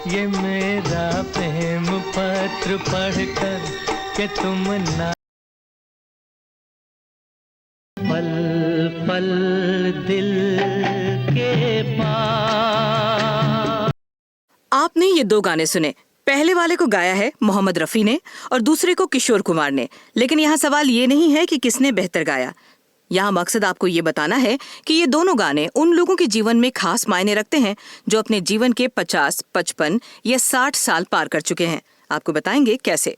ये मेरा प्रेम पत्र पढ़कर के तुम ना पल पल दिल के पास। आपने ये दो गाने सुने। पहले वाले को गाया है मोहम्मद रफी ने और दूसरे को किशोर कुमार ने। लेकिन यहाँ सवाल ये नहीं है कि किसने बेहतर गाया। यहाँ मकसद आपको ये बताना है कि ये दोनों गाने उन लोगों के जीवन में खास मायने रखते हैं जो अपने जीवन के 50, 55 या 60 साल पार कर चुके हैं। आपको बताएंगे कैसे।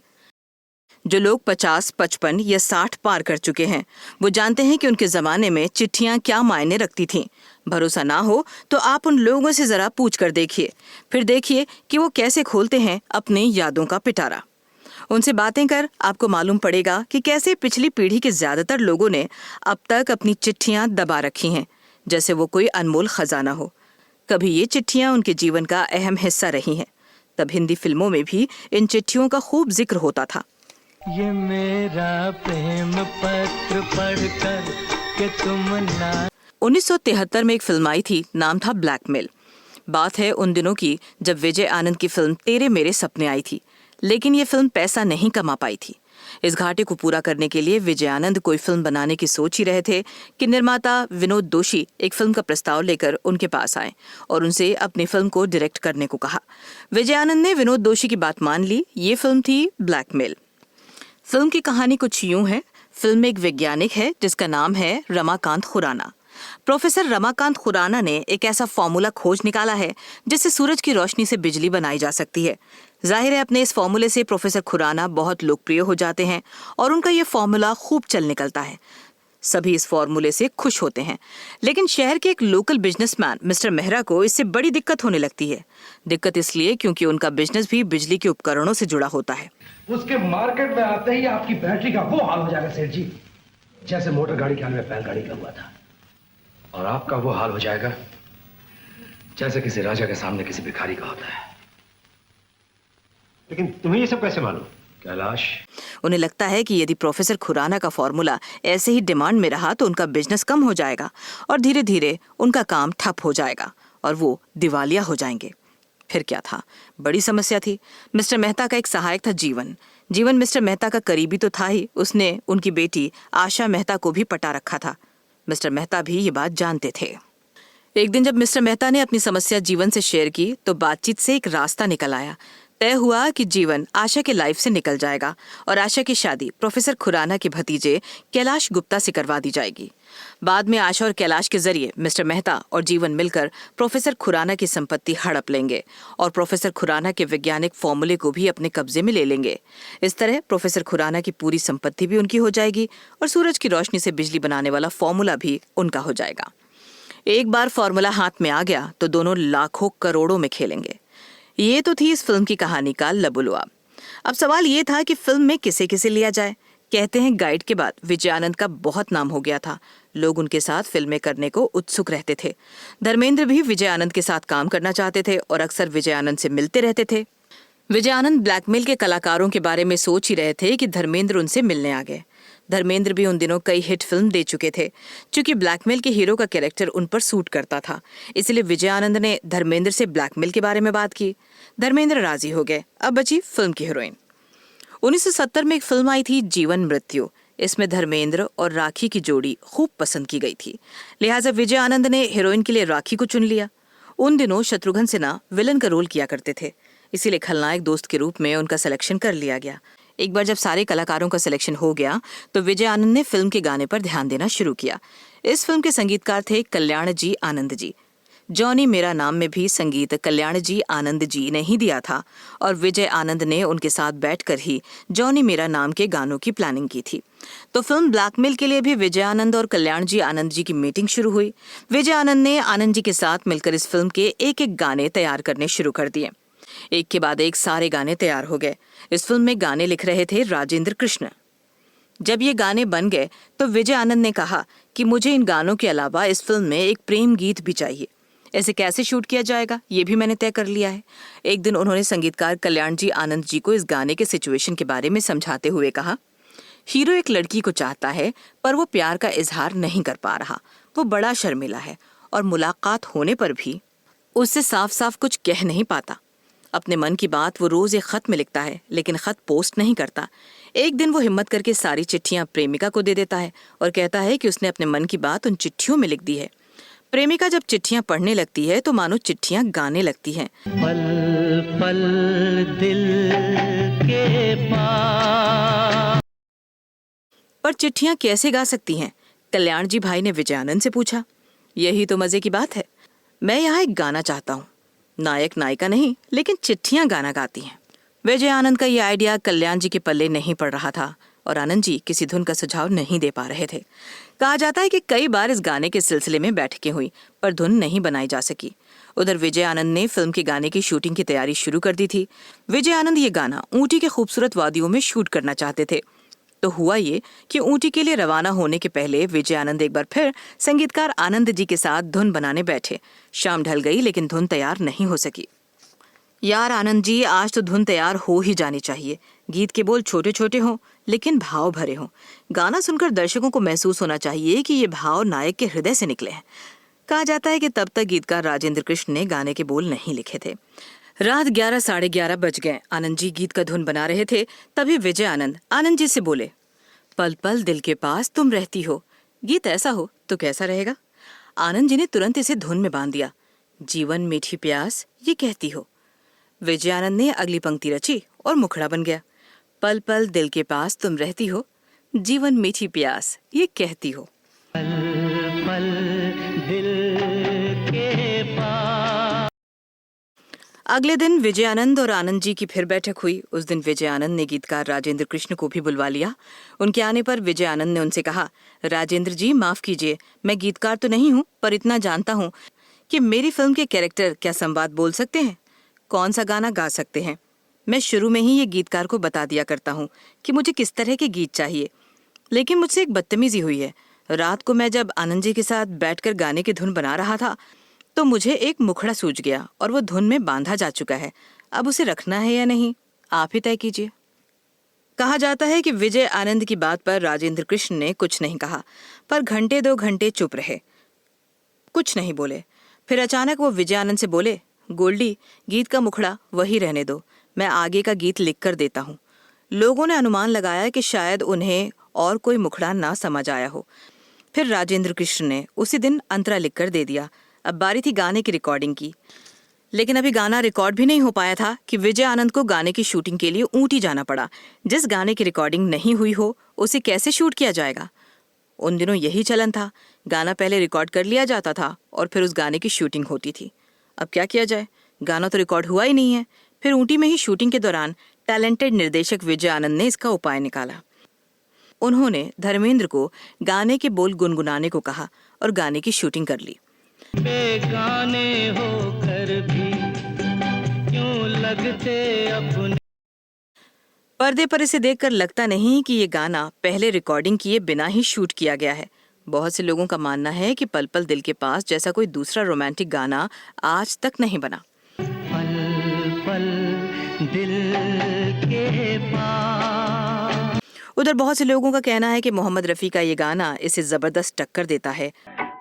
जो लोग 50, 55 या 60 पार कर चुके हैं वो जानते हैं कि उनके जमाने में चिट्ठियां क्या मायने रखती थीं। भरोसा ना हो तो आप उन लोगों से जरा पूछ कर देखिए, फिर देखिए कि वो कैसे खोलते हैं अपनी यादों का पिटारा। उनसे बातें कर आपको मालूम पड़ेगा कि कैसे पिछली पीढ़ी के ज्यादातर लोगों ने अब तक अपनी चिट्ठियां दबा रखी हैं, जैसे वो कोई अनमोल खजाना हो। कभी ये चिट्ठियां उनके जीवन का अहम हिस्सा रही हैं। तब हिंदी फिल्मों में भी इन चिट्ठियों का खूब जिक्र होता था। ये मेरा प्रेम पत्र पढ़कर के तुम ना। 1973 में एक फिल्म आई थी, नाम था ब्लैकमेल। बात है उन दिनों की जब विजय आनंद की फिल्म तेरे मेरे सपने आई थी, लेकिन ये फिल्म पैसा नहीं कमा पाई थी। इस घाटे को पूरा करने के लिए विजय आनंद कोई फिल्म बनाने की सोच ही रहे थे कि निर्माता विनोद दोषी एक फिल्म का प्रस्ताव लेकर उनके पास आए और उनसे अपनी फिल्म को डायरेक्ट करने को कहा। विजय आनंद ने विनोद दोषी की बात मान ली। ये फिल्म थी ब्लैकमेल। फिल्म की कहानी कुछ यूं है। फिल्म में एक वैज्ञानिक है जिसका नाम है रमाकांत खुराना। प्रोफेसर रमाकांत खुराना ने एक ऐसा फॉर्मूला खोज निकाला है जिससे सूरज की रोशनी से बिजली बनाई जा सकती है। जाहिर है अपने इस फॉर्मूले से प्रोफेसर खुराना बहुत लोकप्रिय हो जाते हैं और उनका ये फॉर्मूला खूब चल निकलता है। सभी इस फॉर्मूले से खुश होते हैं, लेकिन शहर के एक लोकल बिजनेसमैन मिस्टर मेहरा को इससे बड़ी दिक्कत होने लगती है। दिक्कत इसलिए क्योंकि उनका बिजनेस भी बिजली के उपकरणों से जुड़ा होता है। उसके मार्केट में आते ही आपकी बैटरी का वो हाल हो जाएगा सेठ जी, जैसे मोटर गाड़ी के हाल में बैलगाड़ी का हुआ था। और आपका वो हाल हो जाएगा जैसे किसी राजा के सामने किसी भिखारी का होता है। लेकिन तुम्हें ये सब कैसे मालूम कैलाश? उन्हें लगता है कि यदि प्रोफेसर खुराना का फॉर्मूला ऐसे ही डिमांड में रहा तो उनका बिजनेस कम हो जाएगा और धीरे धीरे उनका काम ठप हो जाएगा और वो दिवालिया हो जाएंगे। फिर क्या था, बड़ी समस्या थी। मिस्टर मेहता का एक सहायक था जीवन। जीवन मिस्टर मेहता का करीबी तो था ही, उसने उनकी बेटी आशा मेहता को भी पटा रखा था। मिस्टर मेहता भी ये बात जानते थे। एक दिन जब मिस्टर मेहता ने अपनी समस्या जीवन से शेयर की तो बातचीत से एक रास्ता निकल आया। तय हुआ कि जीवन आशा के लाइफ से निकल जाएगा और आशा की शादी प्रोफेसर खुराना के भतीजे कैलाश गुप्ता से करवा दी जाएगी। बाद में आशा और कैलाश के जरिए मिस्टर मेहता और जीवन मिलकर प्रोफेसर खुराना की संपत्ति हड़प लेंगे और प्रोफेसर खुराना के वैज्ञानिक फॉर्मूले को भी अपने कब्जे में ले लेंगे। इस तरह प्रोफेसर खुराना की पूरी संपत्ति भी उनकी हो जाएगी और सूरज की रोशनी से बिजली बनाने वाला फॉर्मूला भी उनका हो जाएगा। एक बार फॉर्मूला हाथ में आ गया तो दोनों लाखों करोड़ों में खेलेंगे। ये तो थी इस फिल्म की कहानी का लबुलुआब। अब सवाल ये था कि फिल्म में किसे किसे लिया जाए। कहते हैं गाइड के बाद विजय आनंद का बहुत नाम हो गया था। लोग उनके साथ फिल्में करने को उत्सुक रहते थे। धर्मेंद्र भी विजय आनंद के साथ काम करना चाहते थे और अक्सर विजय आनंद से मिलते रहते थे। विजय आनंद ब्लैकमेल के कलाकारों के बारे में सोच ही रहे थे कि धर्मेंद्र उनसे मिलने आ गए। धर्मेंद्र भी उन दिनों कई हिट फिल्म दे चुके थे। चूंकि ब्लैकमेल के हीरो का कैरेक्टर उन पर सूट करता था, इसलिए विजय आनंद ने धर्मेंद्र से ब्लैकमेल के बारे में बात की। धर्मेंद्र राजी हो गए। अब बची फिल्म की हीरोइन। 1970 में एक फिल्म आई थी जीवन मृत्यु। इसमें धर्मेंद्र और राखी की जोड़ी खूब पसंद की गई थी, लिहाजा विजय आनंद ने हीरोइन के लिए राखी को चुन लिया। उन दिनों शत्रुघ्न सिन्हा विलन का रोल किया करते थे, इसीलिए खलनायक दोस्त के रूप में उनका सिलेक्शन कर लिया गया। एक बार जब सारे कलाकारों का सिलेक्शन हो गया तो विजय आनंद ने फिल्म के गाने पर ध्यान देना शुरू किया। इस फिल्म के संगीतकार थे कल्याण जी आनंद जी। जॉनी मेरा नाम में भी संगीत कल्याण जी आनंद जी ने ही दिया था और विजय आनंद ने उनके साथ बैठकर ही जॉनी मेरा नाम के गानों की प्लानिंग की थी। तो फिल्म ब्लैकमेल के लिए भी विजय आनंद और कल्याण जी आनंद जी की मीटिंग शुरू हुई। विजय आनंद ने आनंद जी के साथ मिलकर इस फिल्म के एक एक गाने तैयार करने शुरू कर दिए। एक के बाद एक सारे गाने तैयार हो गए। इस फिल्म में गाने लिख रहे थे राजेंद्र कृष्ण। जब ये गाने बन गए तो विजय आनंद ने कहा कि मुझे इन गानों के अलावा इस फिल्म में एक प्रेम गीत भी चाहिए। ऐसे कैसे शूट किया जाएगा ये भी मैंने तय कर लिया है। एक दिन उन्होंने संगीतकार कल्याण जी आनंद जी को इस गाने के सिचुएशन के बारे में समझाते हुए कहा, हीरो एक लड़की को चाहता है पर वो प्यार का इजहार नहीं कर पा रहा। वो बड़ा शर्मिला है और मुलाकात होने पर भी उससे साफ साफ कुछ कह नहीं पाता। अपने मन की बात वो रोज एक खत में लिखता है, लेकिन खत पोस्ट नहीं करता। एक दिन वो हिम्मत करके सारी चिट्ठियां प्रेमिका को दे देता है और कहता है कि उसने अपने मन की बात उन चिट्ठियों में लिख दी है। प्रेमिका जब चिट्ठियां पढ़ने लगती है तो मानो चिट्ठियां गाने लगती हैं। पल पल दिल के पास। पर चिट्ठियां कैसे गा सकती हैं? कल्याण जी भाई ने विजय आनंद से पूछा। यही तो मजे की बात है। मैं यहाँ एक गाना चाहता हूँ, नायक नायिका नहीं, लेकिन चिट्ठियां गाना गाती हैं। विजय आनंद का ये आइडिया कल्याण जी के पल्ले नहीं पड़ रहा था और आनंद जी किसी धुन का सुझाव नहीं दे पा रहे थे। कहा जाता है कि कई बार इस गाने के सिलसिले में बैठकें हुई, पर धुन नहीं बनाई जा सकी। उधर विजय आनंद ने फिल्म के गाने की शूटिंग की तैयारी शुरू कर दी थी। विजय आनंद ये गाना ऊटी के खूबसूरत वादियों में शूट करना चाहते थे। तो हुआ ये कि ऊटी के लिए रवाना होने के पहले विजय आनंद एक बार फिर संगीतकार आनंद जी के साथ धुन बनाने बैठे। शाम ढल गई लेकिन धुन तैयार नहीं हो सकी। यार आनंद जी, आज तो धुन तैयार हो ही जानी चाहिए। गीत के बोल छोटे छोटे हों लेकिन भाव भरे हों। गाना सुनकर दर्शकों को महसूस होना चाहिए कि ये भाव नायक के हृदय से निकले हैं। कहा जाता है कि तब तक गीतकार राजेंद्र कृष्ण ने गाने के बोल नहीं लिखे थे। रात 11 साढ़े 11 बज गए। आनंद जी गीत का धुन बना रहे थे, तभी विजय आनंद जी से बोले, पल पल दिल के पास तुम रहती हो। गीत ऐसा हो तो कैसा रहेगा? आनंद जी ने तुरंत इसे धुन में बांध दिया। जीवन मीठी प्यास ये कहती हो। विजय आनंद ने अगली पंक्ति रची और मुखड़ा बन गया। पल पल दिल के पास तुम रहती हो, जीवन मीठी प्यास ये कहती हो। पल पल दिल के पास। अगले दिन विजय आनंद और आनंद जी की फिर बैठक हुई। उस दिन विजय आनंद ने गीतकार राजेंद्र कृष्ण को भी बुलवा लिया। उनके आने पर विजय आनंद ने उनसे कहा, राजेंद्र जी माफ कीजिए, मैं गीतकार तो नहीं हूँ, पर इतना जानता हूँ कि मेरी फिल्म के कैरेक्टर क्या संवाद बोल सकते हैं, कौन सा गाना गा सकते हैं। मैं शुरू में ही ये गीतकार को बता दिया करता हूँ कि मुझे किस तरह के गीत चाहिए, लेकिन मुझसे एक बदतमीजी हुई है। रात को मैं जब आनंद जी के साथ बैठकर गाने की धुन बना रहा था तो मुझे एक मुखड़ा सूझ गया और वो धुन में बांधा जा चुका है। अब उसे रखना है या नहीं, आप ही तय कीजिए। कहा जाता है कि विजय आनंद की बात पर राजेंद्र कृष्ण ने कुछ नहीं कहा, पर घंटे 2 घंटे चुप रहे, कुछ नहीं बोले। फिर अचानक वो विजय आनंद से बोले, गोल्डी, गीत का मुखड़ा वही रहने दो, मैं आगे का गीत लिख कर देता हूँ। लोगों ने अनुमान लगाया कि शायद उन्हें और कोई मुखड़ा ना समझ आया हो। फिर राजेंद्र कृष्ण ने उसी दिन अंतरा लिख कर दे दिया। अब बारी थी गाने की रिकॉर्डिंग की, लेकिन अभी गाना रिकॉर्ड भी नहीं हो पाया था कि विजय आनंद को गाने की शूटिंग के लिए ऊटी जाना पड़ा। जिस गाने की रिकॉर्डिंग नहीं हुई हो उसे कैसे शूट किया जाएगा? उन दिनों यही चलन था, गाना पहले रिकॉर्ड कर लिया जाता था और फिर उस गाने की शूटिंग होती थी। अब क्या किया जाए, गाना तो रिकॉर्ड हुआ ही नहीं है। फिर ऊटी में ही शूटिंग के दौरान टैलेंटेड निर्देशक विजय आनंद ने इसका उपाय निकाला। उन्होंने धर्मेंद्र को गाने के बोल गुनगुनाने को कहा और गाने की शूटिंग कर ली। बेगाने होकर भी क्यों लगते अपने। पर्दे पर इसे देखकर लगता नहीं कि ये गाना पहले रिकॉर्डिंग किए बिना ही शूट किया गया है। बहुत से लोगों का मानना है कि पल पल दिल के पास जैसा कोई दूसरा रोमांटिक गाना आज तक नहीं बना। पल पल दिल के पास। उधर बहुत से लोगों का कहना है कि मोहम्मद रफी का ये गाना इसे जबरदस्त टक्कर देता है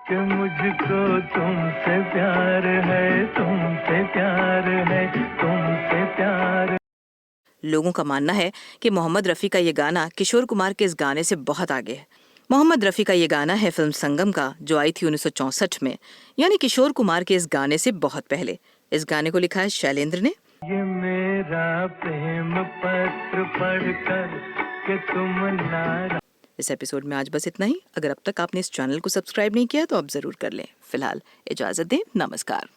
कि मुझको तुमसे प्यार है, तुमसे प्यार है, तुमसे प्यार। लोगों का मानना है कि मोहम्मद रफी का ये गाना किशोर कुमार के इस गाने से बहुत आगे है। मोहम्मद रफी का ये गाना है फिल्म संगम का, जो आई थी 1964 में, यानी किशोर कुमार के इस गाने से बहुत पहले। इस गाने को लिखा है शैलेंद्र ने। ये मेरा प्रेम पत्र पढ़कर कि तुम नाराज। इस एपिसोड में आज बस इतना ही। अगर अब तक आपने इस चैनल को सब्सक्राइब नहीं किया तो आप जरूर कर लें। फिलहाल इजाजत दें, नमस्कार।